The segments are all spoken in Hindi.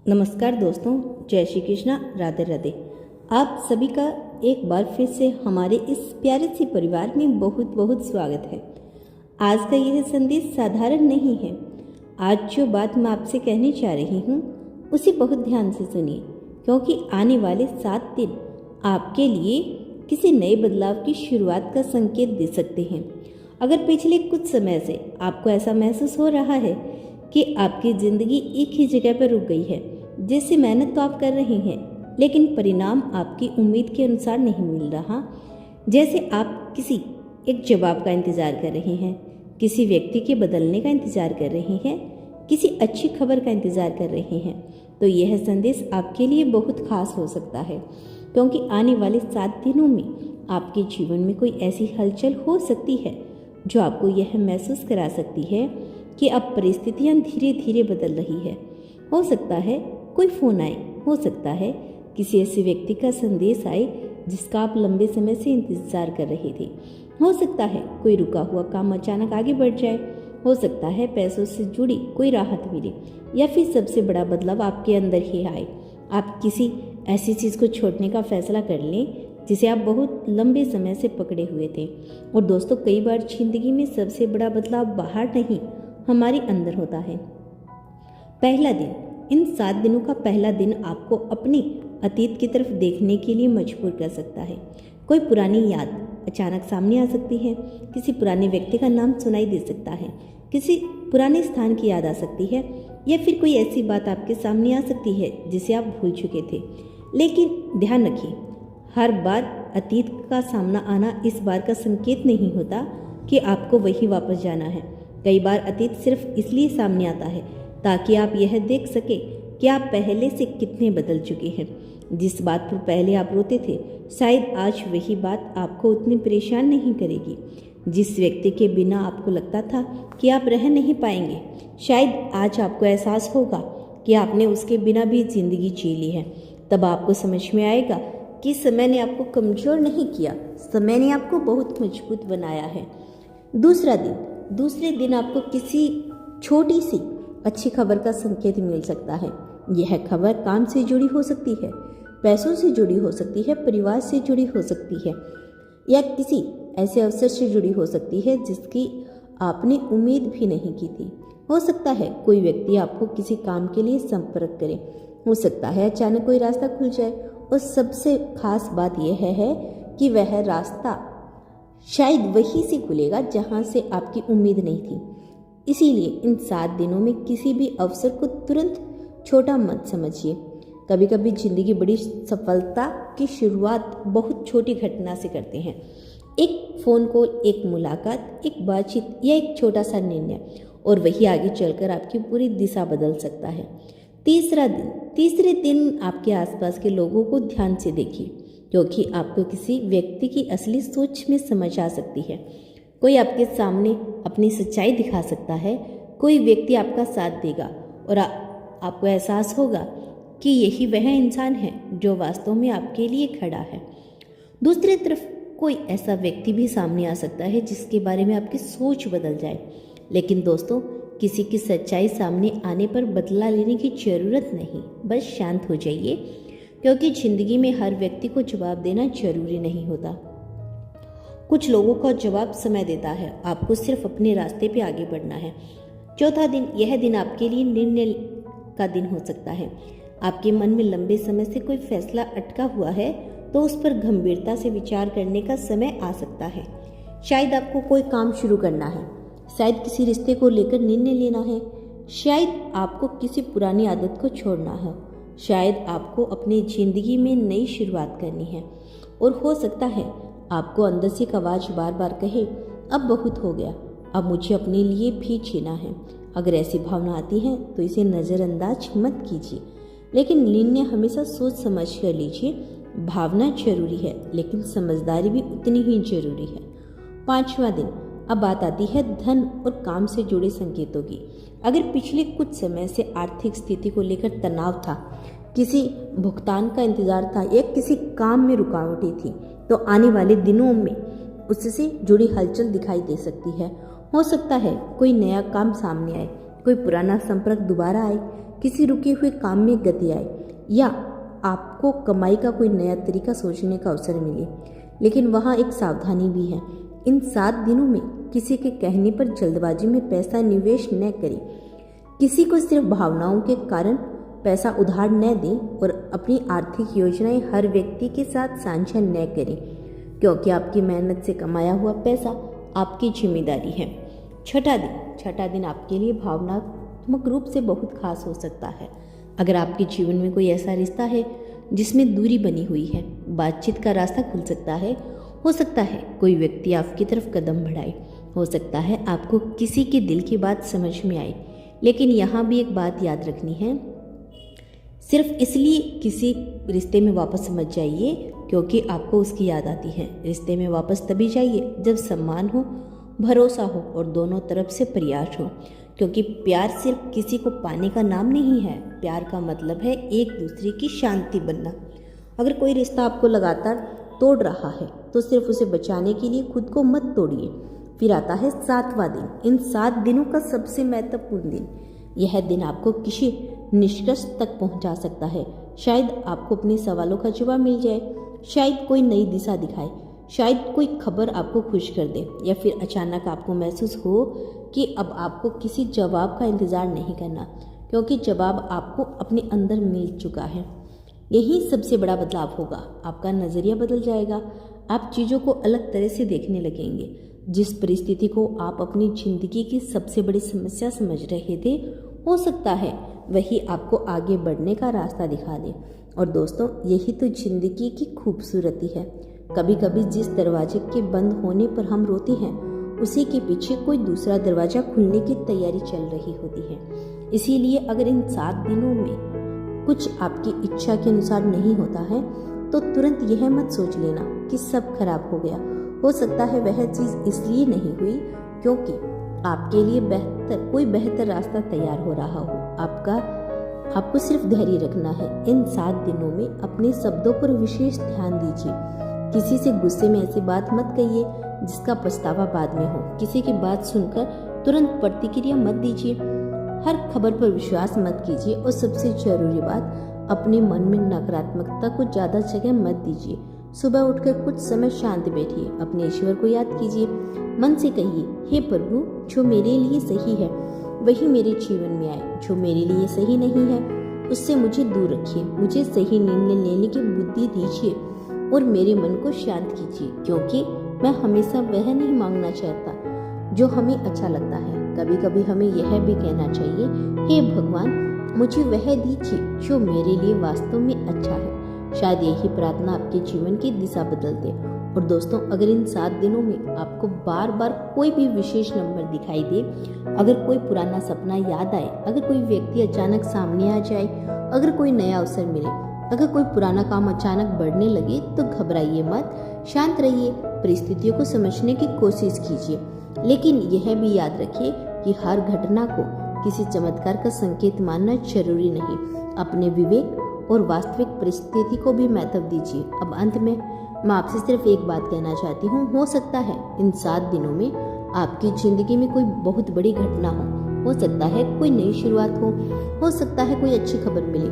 नमस्कार दोस्तों, जय श्री कृष्णा, राधे राधे। आप सभी का एक बार फिर से हमारे इस प्यारे से परिवार में बहुत बहुत स्वागत है। आज का यह संदेश साधारण नहीं है। आज जो बात मैं आपसे कहने जा रही हूँ उसे बहुत ध्यान से सुनिए, क्योंकि आने वाले 7 दिन आपके लिए किसी नए बदलाव की शुरुआत का संकेत दे सकते हैं। अगर पिछले कुछ समय से आपको ऐसा महसूस हो रहा है कि आपकी ज़िंदगी एक ही जगह पर रुक गई है, जैसे मेहनत तो आप कर रहे हैं लेकिन परिणाम आपकी उम्मीद के अनुसार नहीं मिल रहा, जैसे आप किसी एक जवाब का इंतज़ार कर रहे हैं, किसी व्यक्ति के बदलने का इंतज़ार कर रहे हैं, किसी अच्छी खबर का इंतज़ार कर रहे हैं, तो यह संदेश आपके लिए बहुत खास हो सकता है। क्योंकि आने वाले 7 दिनों में आपके जीवन में कोई ऐसी हलचल हो सकती है जो आपको यह महसूस करा सकती है कि अब परिस्थितियां धीरे धीरे बदल रही है। हो सकता है कोई फ़ोन आए, हो सकता है किसी ऐसे व्यक्ति का संदेश आए जिसका आप लंबे समय से इंतज़ार कर रहे थे, हो सकता है कोई रुका हुआ काम अचानक आगे बढ़ जाए, हो सकता है पैसों से जुड़ी कोई राहत मिले, या फिर सबसे बड़ा बदलाव आपके अंदर ही आए। आप किसी ऐसी चीज़ को छोड़ने का फैसला कर लें जिसे आप बहुत लंबे समय से पकड़े हुए थे। और दोस्तों, कई बार जिंदगी में सबसे बड़ा बदलाव बाहर नहीं, हमारे अंदर होता है। पहला दिन, इन 7 दिनों का पहला दिन आपको अपने अतीत की तरफ देखने के लिए मजबूर कर सकता है। कोई पुरानी याद अचानक सामने आ सकती है, किसी पुराने व्यक्ति का नाम सुनाई दे सकता है, किसी पुराने स्थान की याद आ सकती है, या फिर कोई ऐसी बात आपके सामने आ सकती है जिसे आप भूल चुके थे। लेकिन ध्यान रखिए, हर बार अतीत का सामना आना इस बार का संकेत नहीं होता कि आपको वही वापस जाना है। कई बार अतीत सिर्फ इसलिए सामने आता है ताकि आप यह देख सके कि आप पहले से कितने बदल चुके हैं। जिस बात पर पहले आप रोते थे, शायद आज वही बात आपको उतनी परेशान नहीं करेगी। जिस व्यक्ति के बिना आपको लगता था कि आप रह नहीं पाएंगे, शायद आज आपको एहसास होगा कि आपने उसके बिना भी जिंदगी जी ली है। तब आपको समझ में आएगा कि समय ने आपको कमज़ोर नहीं किया, समय ने आपको बहुत मजबूत बनाया है। दूसरे दिन आपको किसी छोटी सी अच्छी खबर का संकेत मिल सकता है। यह खबर काम से जुड़ी हो सकती है, पैसों से जुड़ी हो सकती है, परिवार से जुड़ी हो सकती है, या किसी ऐसे अवसर से जुड़ी हो सकती है जिसकी आपने उम्मीद भी नहीं की थी। हो सकता है कोई व्यक्ति आपको किसी काम के लिए संपर्क करे, हो सकता है अचानक कोई रास्ता खुल जाए, और सबसे खास बात यह है कि वह रास्ता शायद वहीं से खुलेगा जहां से आपकी उम्मीद नहीं थी। इसीलिए इन 7 दिनों में किसी भी अवसर को तुरंत छोटा मत समझिए। कभी कभी जिंदगी बड़ी सफलता की शुरुआत बहुत छोटी घटना से करते हैं। एक फ़ोन कॉल, एक मुलाकात, एक बातचीत या एक छोटा सा निर्णय, और वही आगे चलकर आपकी पूरी दिशा बदल सकता है। तीसरे दिन आपके आसपास के लोगों को ध्यान से देखिए, क्योंकि आपको किसी व्यक्ति की असली सोच में समझ आ सकती है। कोई आपके सामने अपनी सच्चाई दिखा सकता है, कोई व्यक्ति आपका साथ देगा, और आपको एहसास होगा कि यही वह इंसान है जो वास्तव में आपके लिए खड़ा है। दूसरी तरफ कोई ऐसा व्यक्ति भी सामने आ सकता है जिसके बारे में आपकी सोच बदल जाए। लेकिन दोस्तों, किसी की सच्चाई सामने आने पर बदला लेने की जरूरत नहीं, बस शांत हो जाइए, क्योंकि जिंदगी में हर व्यक्ति को जवाब देना जरूरी नहीं होता। कुछ लोगों का जवाब समय देता है, आपको सिर्फ अपने रास्ते पे आगे बढ़ना है। चौथा दिन, यह दिन आपके लिए निर्णय का दिन हो सकता है। आपके मन में लंबे समय से कोई फैसला अटका हुआ है तो उस पर गंभीरता से विचार करने का समय आ सकता है। शायद आपको कोई काम शुरू करना है, शायद किसी रिश्ते को लेकर निर्णय लेना है, शायद आपको किसी पुरानी आदत को छोड़ना है, शायद आपको अपनी जिंदगी में नई शुरुआत करनी है, और हो सकता है आपको अंदर से एक आवाज़ बार बार कहे, अब बहुत हो गया, अब मुझे अपने लिए भी जीना है। अगर ऐसी भावना आती है तो इसे नज़रअंदाज मत कीजिए, लेकिन निर्णय हमेशा सोच समझ कर लीजिए। भावना जरूरी है, लेकिन समझदारी भी उतनी ही जरूरी है। 5वां दिन, अब बात आती है धन और काम से जुड़े संकेतों की। अगर पिछले कुछ समय से आर्थिक स्थिति को लेकर तनाव था, किसी भुगतान का इंतजार था, या किसी काम में रुकावटें थी, तो आने वाले दिनों में उससे जुड़ी हलचल दिखाई दे सकती है। हो सकता है कोई नया काम सामने आए, कोई पुराना संपर्क दोबारा आए, किसी रुके हुए काम में गति आए, या आपको कमाई का कोई नया तरीका सोचने का अवसर मिले। लेकिन वहाँ एक सावधानी भी है। इन 7 दिनों में किसी के कहने पर जल्दबाजी में पैसा निवेश न करें, किसी को सिर्फ भावनाओं के कारण पैसा उधार न दें और अपनी आर्थिक योजनाएं हर व्यक्ति के साथ साझा न करें, क्योंकि आपकी मेहनत से कमाया हुआ पैसा आपकी जिम्मेदारी है। छठा दिन आपके लिए भावनात्मक रूप से बहुत खास हो सकता है। अगर आपके जीवन में कोई ऐसा रिश्ता है जिसमें दूरी बनी हुई है, बातचीत का रास्ता खुल सकता है। हो सकता है कोई व्यक्ति आपकी तरफ कदम बढ़ाए, हो सकता है आपको किसी के दिल की बात समझ में आए। लेकिन यहाँ भी एक बात याद रखनी है, सिर्फ इसलिए किसी रिश्ते में वापस मत जाइए क्योंकि आपको उसकी याद आती है। रिश्ते में वापस तभी जाइए जब सम्मान हो, भरोसा हो और दोनों तरफ से प्रयास हो, क्योंकि प्यार सिर्फ किसी को पाने का नाम नहीं है। प्यार का मतलब है एक दूसरे की शांति बनना। अगर कोई रिश्ता आपको लगातार तोड़ रहा है तो सिर्फ उसे बचाने के लिए खुद को मत तोड़िए। फिर आता है 7वां दिन। इन 7 दिनों का सबसे महत्वपूर्ण दिन। यह दिन आपको किसी निष्कर्ष तक पहुंचा सकता है। शायद आपको अपने सवालों का जवाब मिल जाए, शायद कोई नई दिशा दिखाए, शायद कोई खबर आपको खुश कर दे, या फिर अचानक आपको महसूस हो कि अब आपको किसी जवाब का इंतज़ार नहीं करना, क्योंकि जवाब आपको अपने अंदर मिल चुका है। यही सबसे बड़ा बदलाव होगा। आपका नज़रिया बदल जाएगा। आप चीज़ों को अलग तरह से देखने लगेंगे। जिस परिस्थिति को आप अपनी जिंदगी की सबसे बड़ी समस्या समझ रहे थे, हो सकता है वही आपको आगे बढ़ने का रास्ता दिखा दे। और दोस्तों, यही तो जिंदगी की खूबसूरती है। कभी कभी जिस दरवाजे के बंद होने पर हम रोते हैं, उसी के पीछे कोई दूसरा दरवाजा खुलने की तैयारी चल रही होती है। इसीलिए अगर इन 7 दिनों में कुछ आपकी इच्छा के अनुसार नहीं होता है तो तुरंत यह मत सोच लेना कि सब खराब हो गया। हो सकता है वह चीज़ इसलिए नहीं हुई क्योंकि आपके लिए कोई बेहतर रास्ता तैयार हो रहा हो। आपको सिर्फ धैर्य रखना है। इन 7 दिनों में अपने शब्दों पर विशेष ध्यान दीजिए। किसी से गुस्से में ऐसी बात मत कहिए जिसका पछतावा बाद में हो। किसी की बात सुनकर तुरंत प्रतिक्रिया मत दीजिए। हर खबर पर विश्वास मत कीजिए और सबसे जरूरी बात, अपने मन में नकारात्मकता को ज़्यादा जगह मत दीजिए। सुबह उठकर कुछ समय शांत बैठिए, अपने ईश्वर को याद कीजिए, मन से कहिए, हे प्रभु, जो मेरे लिए सही है वही मेरे जीवन में आए, जो मेरे लिए सही नहीं है उससे मुझे दूर रखिए। मुझे सही निर्णय लेने की बुद्धि दीजिए और मेरे मन को शांत कीजिए, क्योंकि मैं हमेशा वह नहीं मांगना चाहता जो हमें अच्छा लगता है। कभी कभी हमें यह भी कहना चाहिए, हे भगवान, मुझे वह दीजिए जो मेरे लिए वास्तव में अच्छा है। शायद यही प्रार्थना आपके जीवन की दिशा बदल दे। और दोस्तों, अगर इन 7 दिनों में आपको बार बार कोई भी विशेष नंबर दिखाई दे, अगर कोई पुराना सपना याद आए, अगर कोई व्यक्ति अचानक सामने आ जाए, अगर कोई नया अवसर मिले, अगर कोई पुराना काम अचानक बढ़ने लगे, तो घबराइए मत, शांत रहिए, परिस्थितियों को समझने की कोशिश कीजिए। लेकिन यह भी याद रखिए कि हर घटना को किसी चमत्कार का संकेत मानना जरूरी नहीं। अपने विवेक और वास्तविक परिस्थिति को भी महत्व दीजिए। अब अंत में मैं आपसे सिर्फ एक बात कहना चाहती हूँ। हो सकता है इन 7 दिनों में आपकी जिंदगी में कोई बहुत बड़ी घटना हो सकता है कोई नई शुरुआत हो सकता है कोई अच्छी खबर मिले,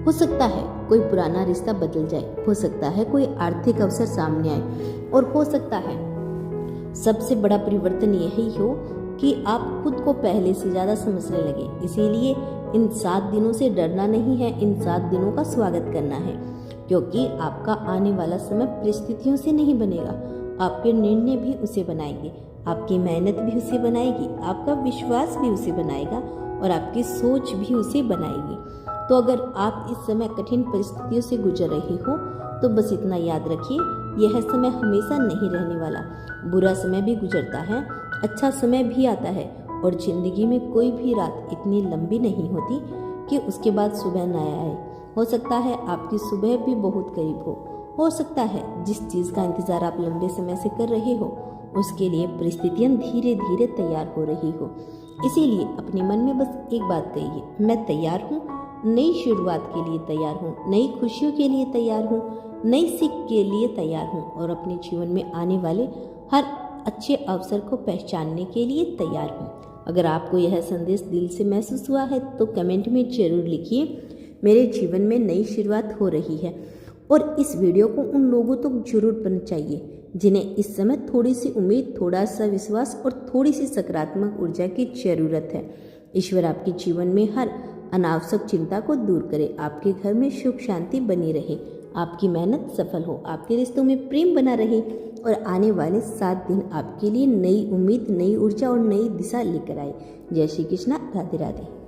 हो सकता है कोई पुराना रिश्ता बदल जाए, हो सकता है कोई आर्थिक अवसर सामने आए, और हो सकता है सबसे बड़ा परिवर्तन यही हो कि आप खुद को पहले से ज़्यादा समझने लगे। इसीलिए इन 7 दिनों से डरना नहीं है, इन 7 दिनों का स्वागत करना है, क्योंकि आपका आने वाला समय परिस्थितियों से नहीं बनेगा। आपके निर्णय भी उसे बनाएंगे, आपकी मेहनत भी उसे बनाएगी, आपका विश्वास भी उसे बनाएगा और आपकी सोच भी उसे बनाएगी। तो अगर आप इस समय कठिन परिस्थितियों से गुजर रहे हो तो बस इतना याद रखिए, यह समय हमेशा नहीं रहने वाला। बुरा समय भी गुजरता है, अच्छा समय भी आता है, और जिंदगी में कोई भी रात इतनी लंबी नहीं होती कि उसके बाद सुबह न आए। हो सकता है आपकी सुबह भी बहुत करीब हो सकता है जिस चीज़ का इंतज़ार आप लंबे समय से कर रहे हो उसके लिए परिस्थितियाँ धीरे धीरे तैयार हो रही हो। इसीलिए अपने मन में बस एक बात कहिए, मैं तैयार हूँ, नई शुरुआत के लिए तैयार हूँ, नई खुशियों के लिए तैयार हूँ, नई सीख के लिए तैयार हूँ, और अपने जीवन में आने वाले हर अच्छे अवसर को पहचानने के लिए तैयार हूँ। अगर आपको यह संदेश दिल से महसूस हुआ है तो कमेंट में जरूर लिखिए, मेरे जीवन में नई शुरुआत हो रही है। और इस वीडियो को उन लोगों तक जरूर पहुंचाइए जिन्हें इस समय थोड़ी सी उम्मीद, थोड़ा सा विश्वास और थोड़ी सी सकारात्मक ऊर्जा की जरूरत है। ईश्वर आपके जीवन में हर अनावश्यक चिंता को दूर करे, आपके घर में सुख शांति बनी रहे, आपकी मेहनत सफल हो, आपके रिश्तों में प्रेम बना रहे और आने वाले 7 दिन आपके लिए नई उम्मीद, नई ऊर्जा और नई दिशा लेकर आए। जय श्री कृष्णा। राधे राधे।